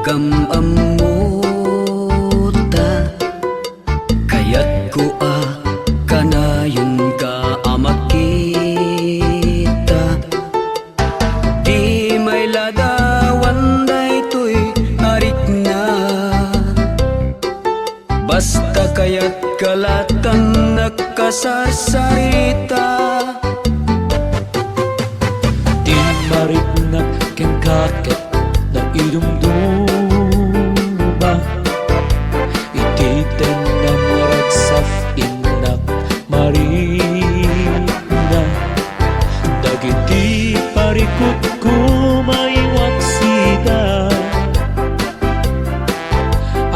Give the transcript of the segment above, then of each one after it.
nagagamamota, kaya't ko kanayon ka amakita. Di may ladawan daytoy arik na, basta kaya't kalatan nagkasarsarita. Di marignak ken kakit na idumduma, ititen na maragsaf inak marina. Dagiti parikot ko maiwaksida,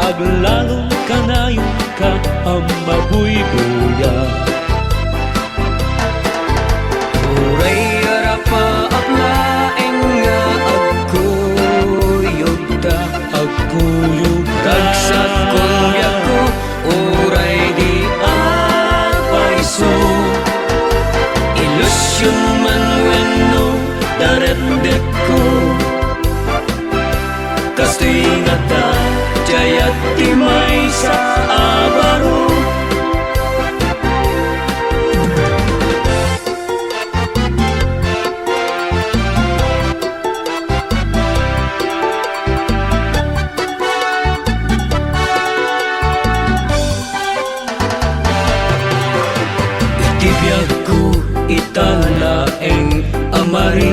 aglalong kanayon ka ang mabuybuya. Uray arapa apnaeng nga agkuyog Agkuyog ragsak kong yako, uray di apaiso. Ilusyon man wenno daremdek ko, kastoy nga ta jayat timay sa abaro. Itibiyag ko italaeng amarinak,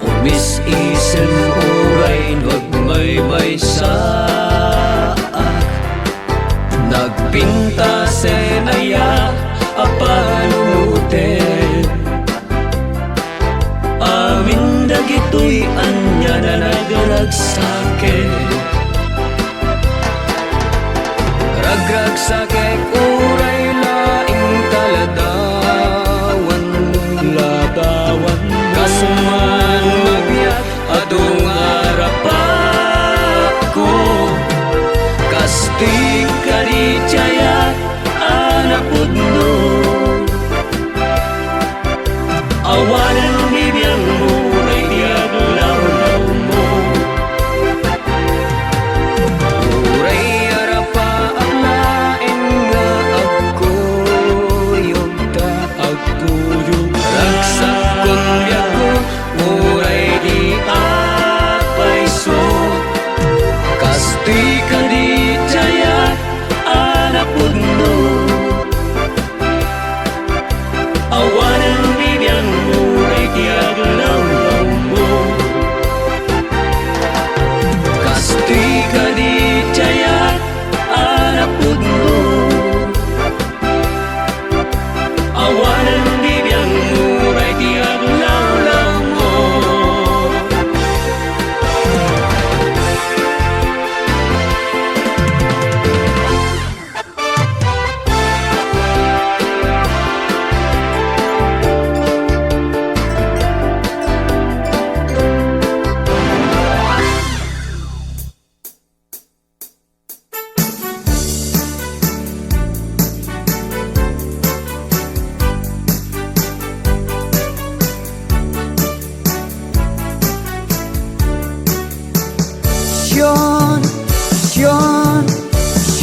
umis isen uray wag may saak. Nagpinta senaya apaluten, amin dagitoy anya na nagragsaken. Ragragsakek uray laing taladawan, ladawan mo. kasuman mabiyat adong arapak ko. Kastig kadijayat anapudno, awanan bibiyang mo ay diaglaw-law mo. Uray arapa apnaeng nga agkuyog ta, Agkuyog ragsak kong yako, uray di apaiso. Kastoy kadijayat anapudno, awanan bibiyang uray diaglaw-law mo. Kastoy kadijayat anapudno, awanan bibiyang uray diaglaw-law mo.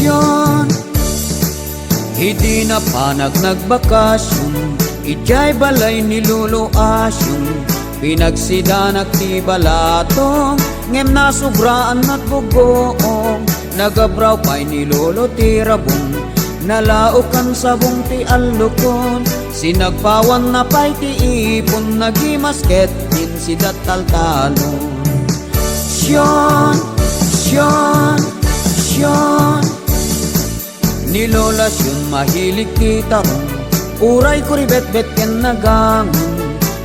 Syon, hindi na panag nagbakasyon, ijay balay niluluasyon. Pinagsidanak ti balato, ngem nasubraan at bugoong. Nagabraw pa'y nilolo ti rabong, nalaukan sabong ti alukon. Sinagpawan na pa'y ti ipon, nagimasket din si dataltalon. Syon, nilolasyon mahilig ti tarong, uray ko ribet-bet ken nagangon.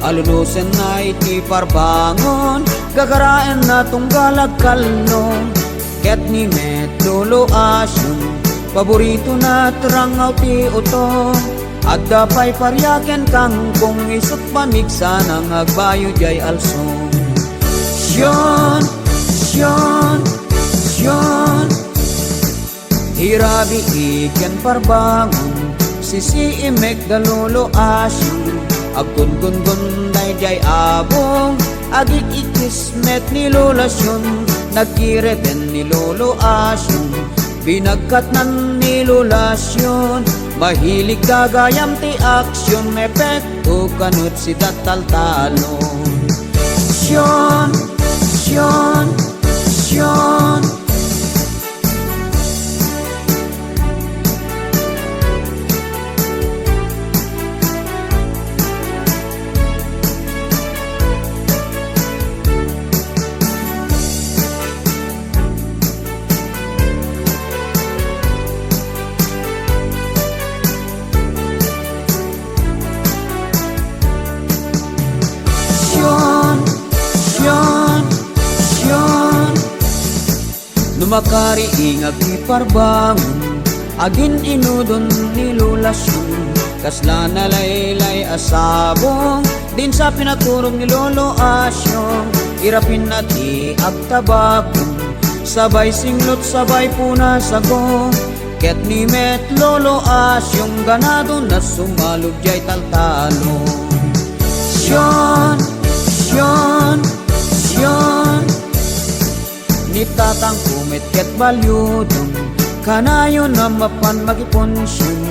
Alulusen na iti parbangon, gagaraen na tunggalag kalong. Ket ni metolo asyon, paborito na trangaw ti utong. Adda pa'y paryaken kangkong, isut pamigsa ng agbayo jay alsong. Syon, hirabi iken parbangon, sisiimek dalolo asyon. Aggun-gun-gun day jay abong, agi ikismet ni Lolasyon, nagkireten ni Lolo Asyon, binagkatnan ni Lolasyon, mahilig gagayam ti aksyon, epekto kanut si tataltalon. Syon, syon, syon. Lumakari ingag ti parbangon, agin inudon ni Lolasyon, kasla na laylay asabong, din sa pinaturong ni Lolo Asyong, irapin na ti agtabakong, sabay singlot sabay puna sagong, ket ni met Lolo Asyong, ganado na sumalog jay taltalon. Syon, syon, syon, ni tatang kumit ket balyudong, kanayon na mapan magiponsyon,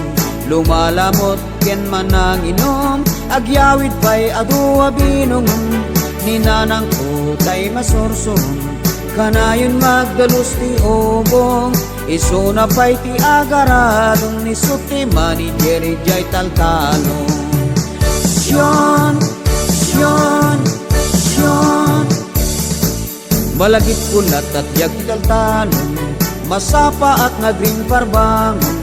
lumalamot ken manang inom, agyawid pa'y adua binungon, ni nanang kutay masursun, kanayon magdalus ti obong, iso na pa'y ti agaradong, ni suti manager jay taltalon. Syon, syon, syon, malagit kulat at yag taltalon, masapa at nagring parbangon,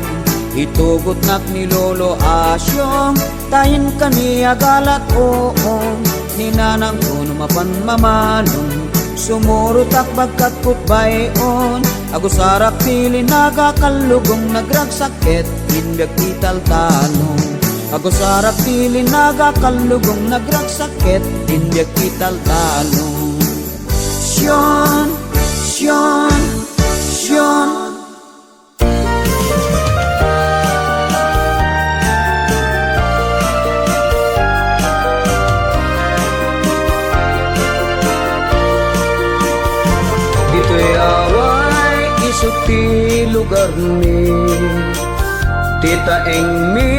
itugot nak ni Lolo Asyong, tahin kaniya galat oong, ni nanang kuno mapan mamalong, sumurot ak bagkat putbayon, agusarak pili nagakalugong, nagragsakit inbyak ti taltalon, agusarak pili nagakalugong, nagragsakit inbyak ti taltalon. Syon, syon, syon. Dito'y away isok ti lugar mi, tita eng mi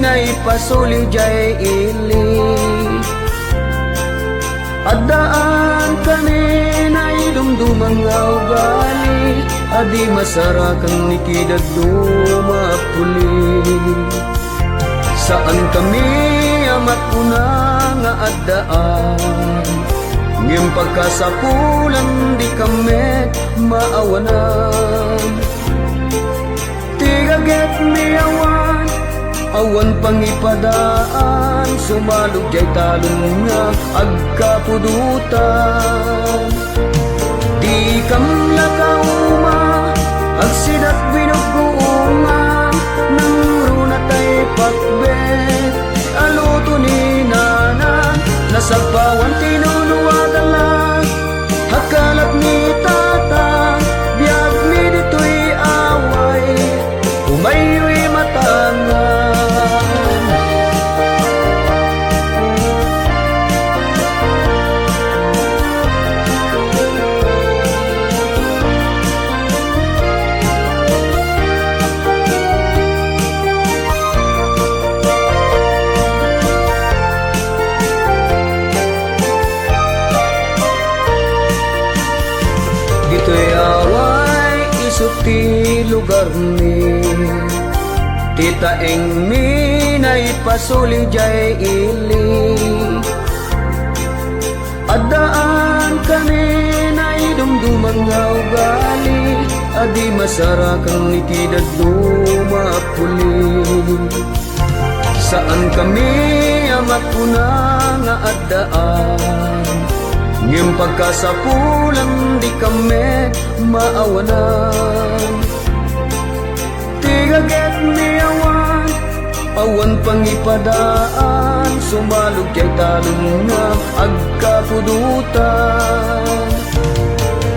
na ipasuli jay ili, adaan kanina'y dumdumang ugali, adi masarakan nikidad dumapuli. Saan kami amat una nga addaan, ngem pagkasapulan di kami maawanan. Tigaget mi awan, awan pangipadaan, sumalog jay talon nga agkapudutan. Di kam lakauma, agsidat binuguungan, nang runatay pakbet, aluto ni nanan, nasagpawan tinuluwadalan, hakalat ni tatang, biyag mi dito'y away, umayo'y matangan. Dito'y away isok ti lugar mi, tita eng mi na ipasuli jay ili, adaan kanina'y dumdumang ugali, adi masarakan nikidad dumapuli. Saan kami amat una nga addaan, ngem pagkasapulan di kami maawanan. Tigaget ni awan, awan pangipadaan, sumalog kay talon nga agkapudutan.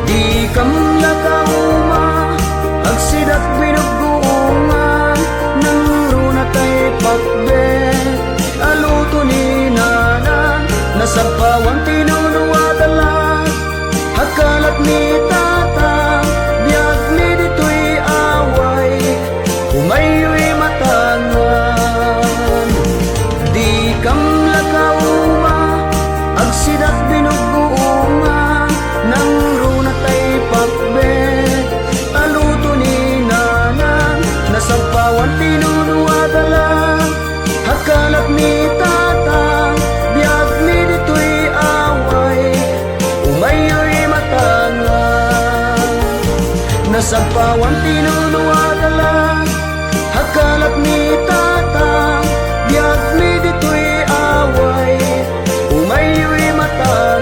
Di kam lakauma, agsidat binuguungan, nang runatay pakbet, aluto ni nanan, nasagpawang tinuluan. sa pawan tinunuwadalan hakalap ni tatang biag mi dito'y away umayo'y matangan.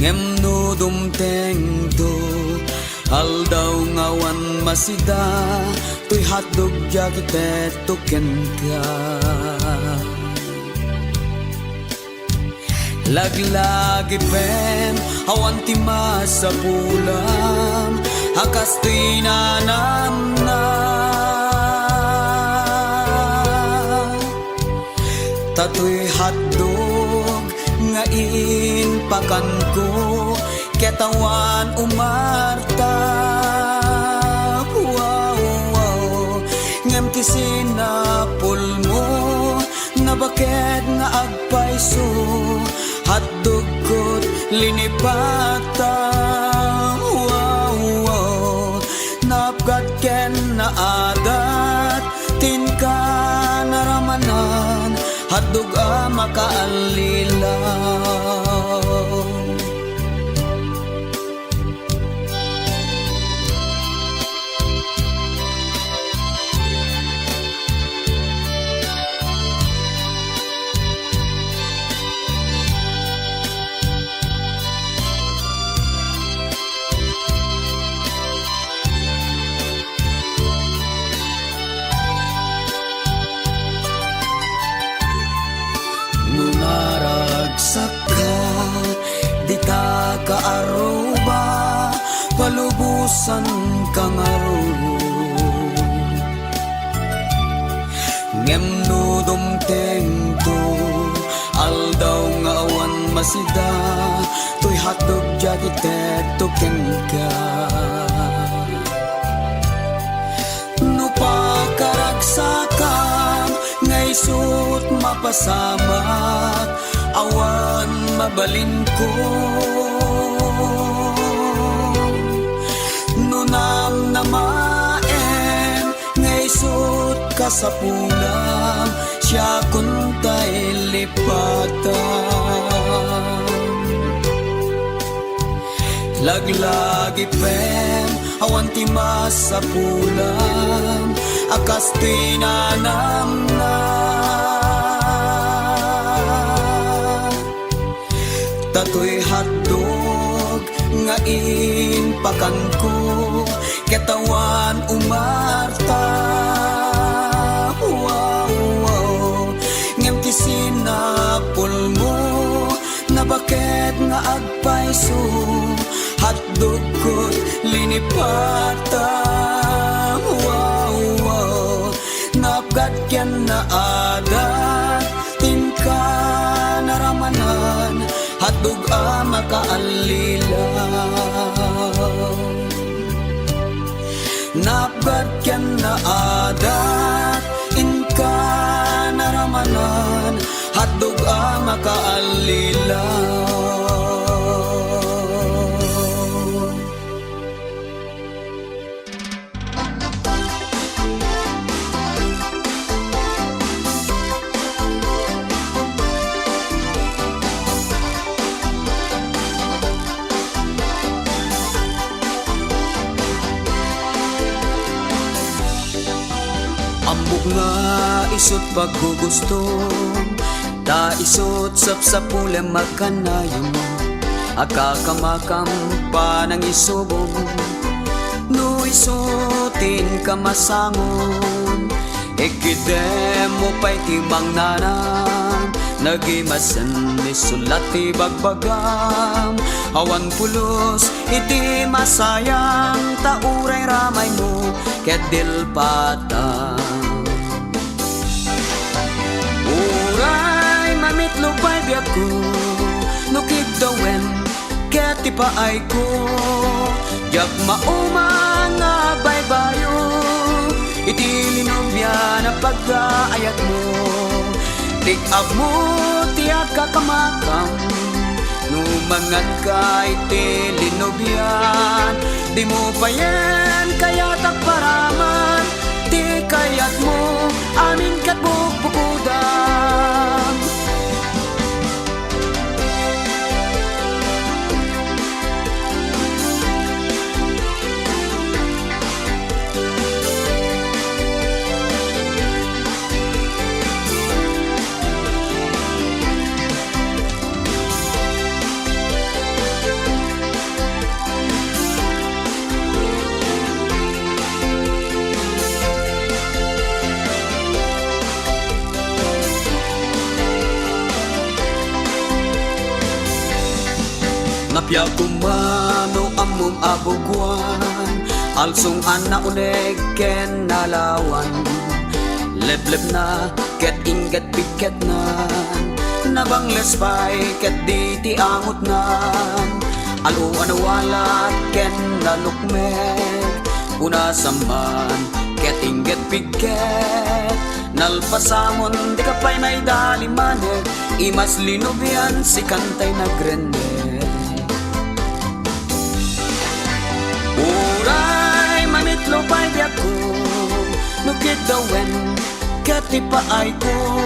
Ngem no dumteng to aldaw ngawan masida tuy hatdog jagite tuken ka laglagi pen awan ti masa pulam hakas tuy nanam na tatoy hatdog ngain pakan ko ketawan umarta wow wow ngem ti sinapul mo na bakit nga agpaiso hatdog kot linipata wow wow napkat ken na adat tin ka naramanan hatdog a makaalilaw. Saka di ta kaaruba palubusan kang aro ngem no dumteng to aldaw nga awan masida tuy hatog jagite tuken ka no pakaragsakan ngay sut mapasamat awan mabalin ko nunam namaen ngaysot kasapulam siya kuntay lipatan laglagi pen awan ti masapulam akas tinanam na tatoy hatdog ngain pakan ko ketawan umarta wow wow ngem ti sinapul mo na bakit nga agpaiso hatdog kot linipata wow wow napgat ken na adat tin ka naramanan hatdog a makaalilaw napgat ken na adat inka naramanan hatdog a makaalilaw. Ambog nga isot paggugusto ta isot sapsapulem magkanayon akakamakam pa ng isobong no isutin ka masangon ikidem mo pa'y timang nanan nagimasan ni sulati bagbagam awan pulos iti masayang tauray ramay mo kedil patang uray mamitlo pa'y biyak ko nukig dawen keti paay ko jak mauman na baybayo iti linubya na pagkaayat mo tig-ab mo tiyak kakamakam numangan ka iti linubya Di mo pa yan kaya tagparaman, di kayat mo amin kat bukbukudan. Napya kumano amum abugwan, alsung ana uneg ken nalawan. Lebleb na ket ingat piket na, nabangles pay ket di ti angot nan. Alu anawalat ken nalukmek, una saman ket ingat piket. Nalpasamon di ka pay may dalimaneg, imas linubyan si kantay nagrene. Uray mamitlo pa'y biyak ko, nukit dawen kati paay ko.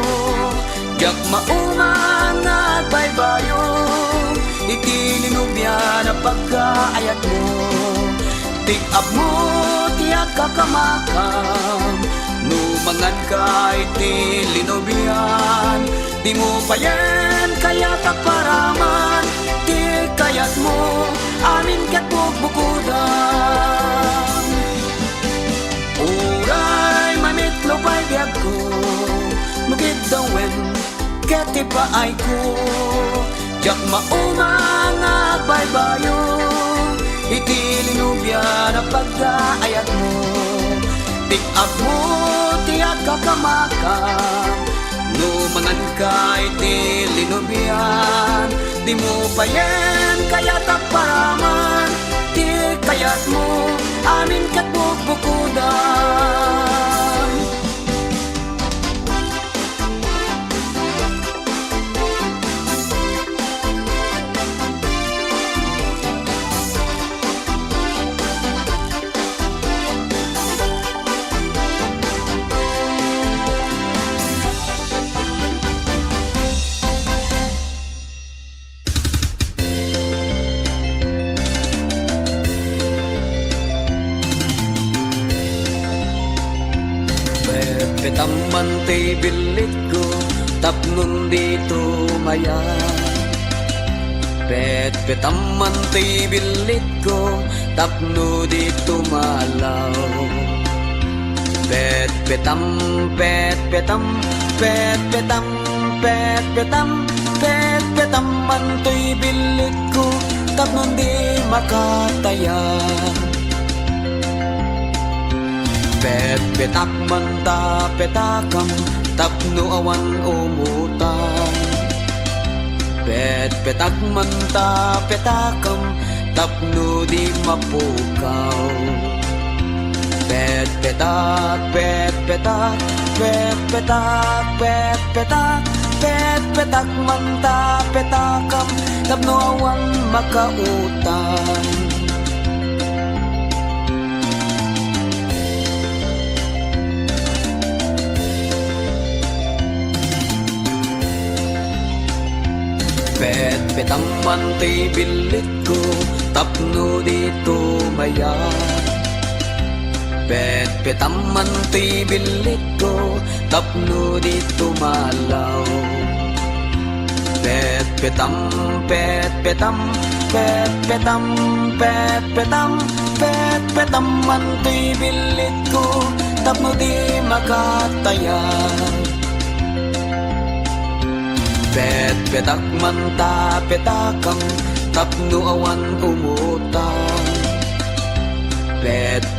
Yak maumang nagbaybayo, itilinubya na pagkaayat mo. Tik-up mo tiyak kakamakam, numangan ka itilinubyan. Di mo pa yan kaya takparaman, di kayat mo amin kat bukbukudan. Uray mamitlo pa'y biyak ko, mukid dawen kati paay ko. Jak maumang agbaybayo, itilinubya na pagkaayat mo. Tik-up mo tiyak kakamakam, numangan ka itilinubyan. Di mo pa yan kaya takparaman, di kayat mo amin kat bukbukudan. Petaman ti bilit ko, tapnon dito maya. Petaman ti bilit ko, tapno dito malaw. Petam, petam, petam, petaman ti bilit ko, tapnon di makataya. Petak manta petakam, tapno awan umutan. Petak manta petakam, tapno di mapukaw. Petak, petak, petak manta petakam, tapno awan makautan. Petaman ti bilit ko, tapno dito maya. Petaman ti bilit ko, tapno dito malaw. Petam, petam, petaman ti bilit ko, tapno di makataya. Petak manta petakam, tapno awan umutan.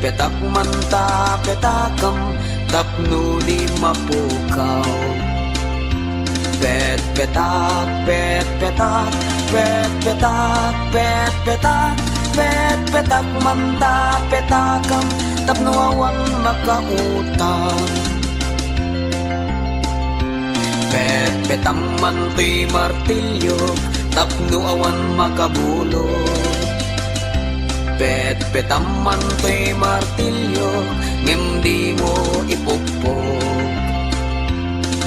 Petak manta petakam, tapno di mapukaw. Petak, petak, petak manta petakam, tapno awan makautan. Petaman ti martilyo, tapno awan makabulo. Petpetam to'y martilyo, ngem di mo ipupok.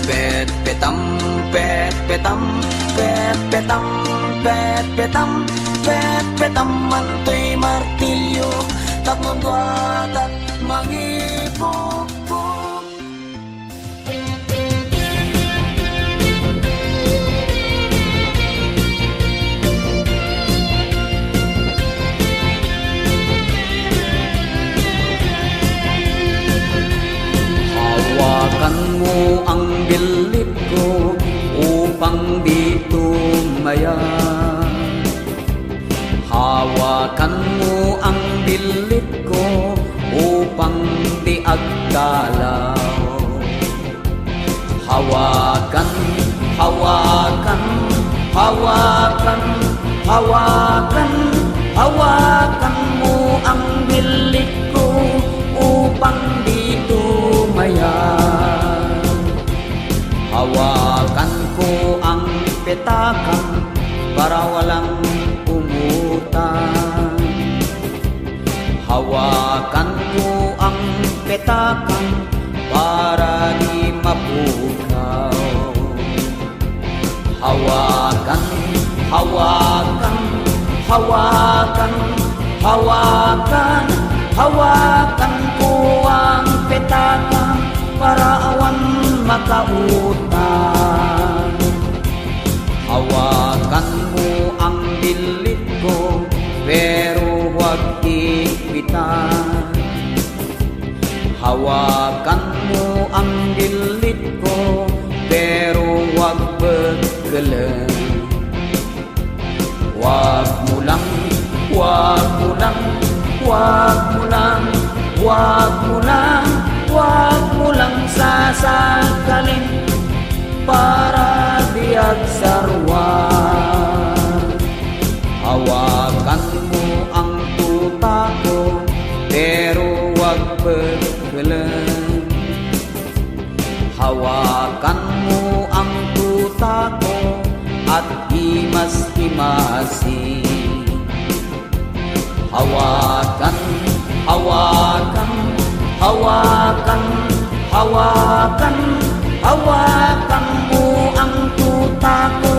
Petpetam, petpetam, petpetam, petpetam, petpetam to'y martilyo, tatlong duwat at mangipupok. Hawakan mo ang bilit ko upang di tumaya. Hawakan mo ang bilit ko upang di agdalaw. Hawakan, hawakan, hawakan, hawakan, hawakan mo ang bilit ko upang di tumaya. Hawakan ko ang petakan para walang umutang. Hawakan ko ang petakan para di mapukaw. Hawakan, hawakan, hawakan, hawakan, hawakan ko ang petakan para awan makautang. Hawakan mo ang dilit ko pero huwag ikwitan. Hawakan mo ang dilit ko pero huwag bagalan. Huwag mo lang, huwag mo lang, huwag mo lang, huwag mo lang, huwag mo lang sasakalin para di agsarwan. Hawakan mo ang tuta ko pero huwag bagalan. Hawakan mo ang tuta ko at himas-himasin. Hawakan, hawakan, hawakan, hawakan, hawakan mo ang tuta ko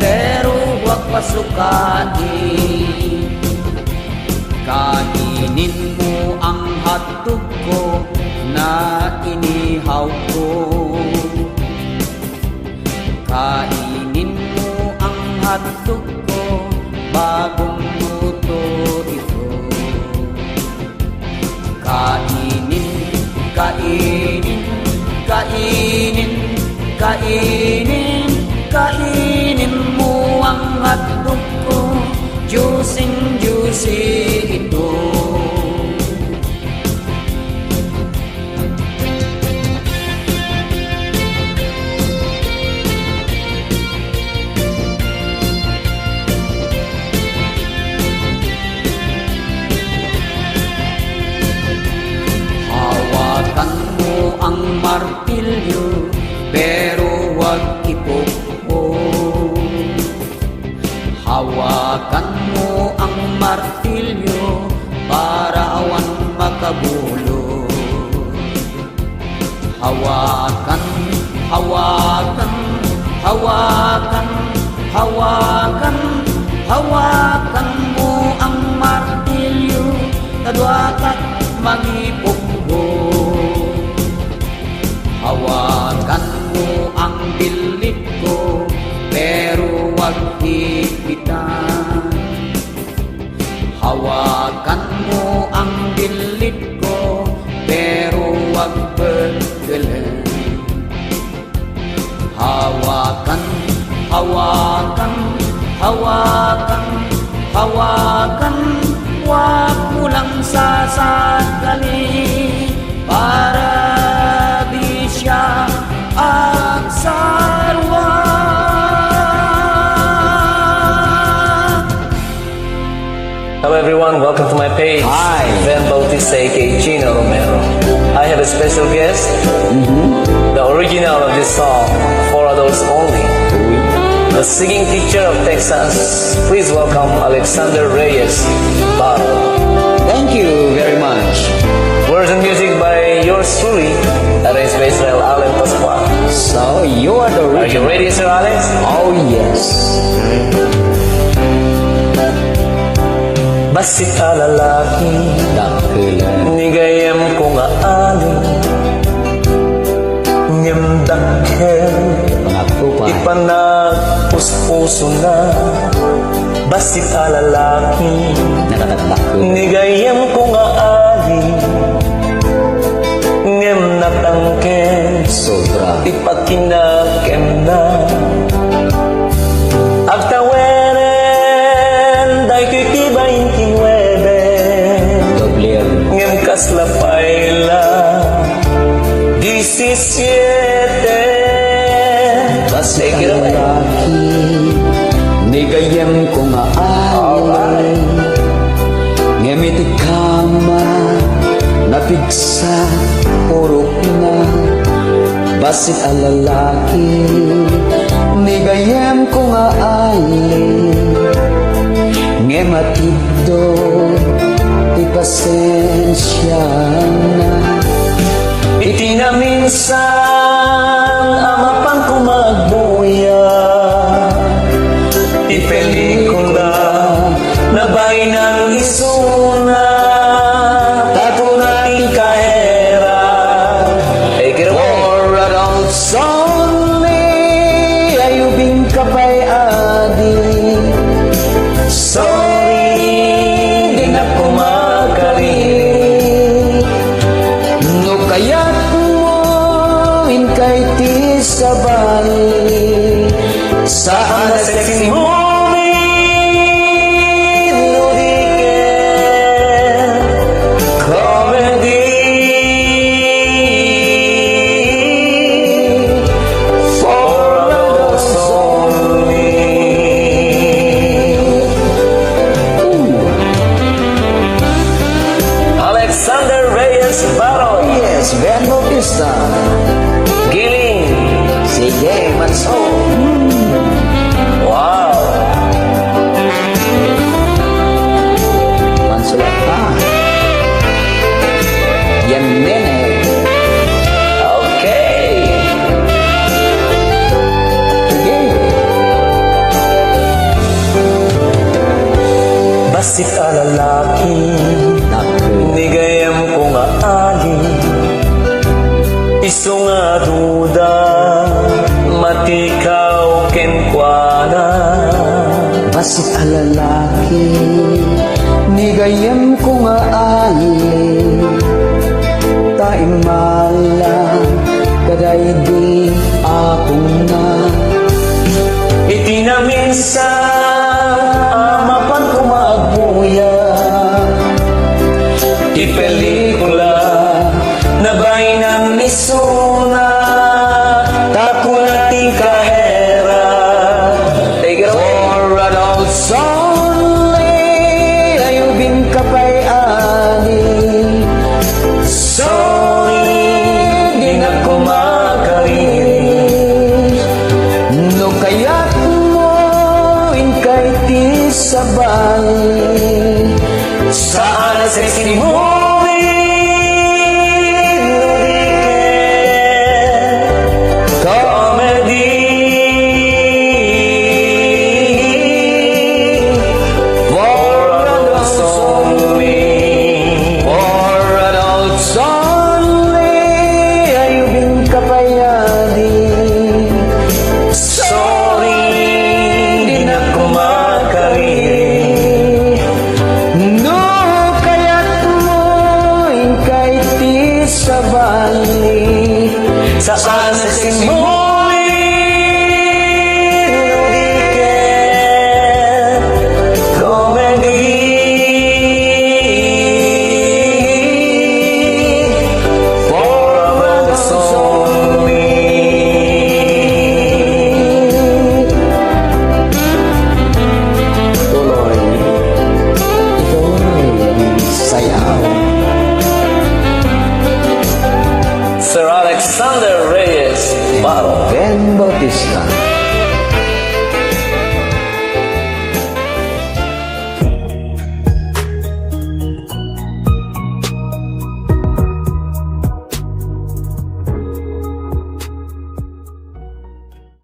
pero huwag pasukain. Kainin mo ang hotdog ko na inihaw ko. Kainin mo ang hotdog ko bagong luto ito. Kainin, kainin, kainin, kainin, kainin mo ang hotdog ko, juicing juicy ito. Hawakan mo ang martilyo pero huwag ipupok. Hawakan mo ang martilyo para awan makabulo. Hawakan, hawakan, hawakan, hawakan, hawakan mo ang martilyo kadwat at mangipupok. Hawakan mo ang bilit ko pero huwag ikwitan. Hawakan mo ang bilit ko pero huwag bagalan. Hawakan, hawakan, hawakan, hawakan, huwag mo lang sasakalin para di siya agsarwan. Hello everyone, welcome to my page. Hi. Ben Bautista aka Gino Romero. I have a special guest. The original of this song, For Adults Only. The singing teacher of Texas. Please welcome Alexander Reyes Barro. So you are the Are you original. ready, Sir Alex? Oh yes. Basit ka lalaki, Dakilan. nigayam ko nga ali, ngem dakkel, Mga kupay. ipanagpuspuso na. Basit ka lalaki, Nakatagdakilan. nigayam ko nga ali, ngem natangkel, Sobra. ipakinakem na. Agtaweren, day ko'y kibayin kinwebe, Dobler. ngem kasla paila, 17. Basta Take it away. lalaki, nigayam ko nga alay. Ngemiti kama, napigsa, purok na. Basit ang lalaki, nigayam ko nga alay. Ngematiddo, ipasensya na. Itinaminsan, amapan ko magbuya, ipelikula, nabay ng isuna, tato natin kahera. Take it away. For adults only, ayubing kapay adi. Sorry, di na ko makariri. No kaya't mo, inkay ti sabay. Saan na sexy movie, nudiken, comedy, for adults only. Alexander Reyes Baroy, Yes, Ben Bautista. Giling, Sige, Manso. wow. Mansulat pa. Yan nene. Okay. Sige. Basit ka lalaki, Naku. nigayam ko nga ali, iso nga duda, matikaw kenkwana. Basit ang lalaki, nigayam ko nga ali. Taimala, kaday di akong na. Itinaminsan, amapan ko magbuya, ipelikula, nabay ng isuna, tako nating kahera. Take it away. For adults only, ayubing kapay ani. Sorry, di na ko makariri. No kaya't mo, inkay ti sabay. Saan ang sexy movie, nudiken, comedy, for adults only. For adults only, ayubing kapay ani. Sorry, di na ko makariri. No kaya't mo, inkay ti sabay. Saan ang sexy movie, nudiken, comedy, for adults only. Tuloy, ituloy ang sayaw. Sir Alexander Reyes Baro. Ben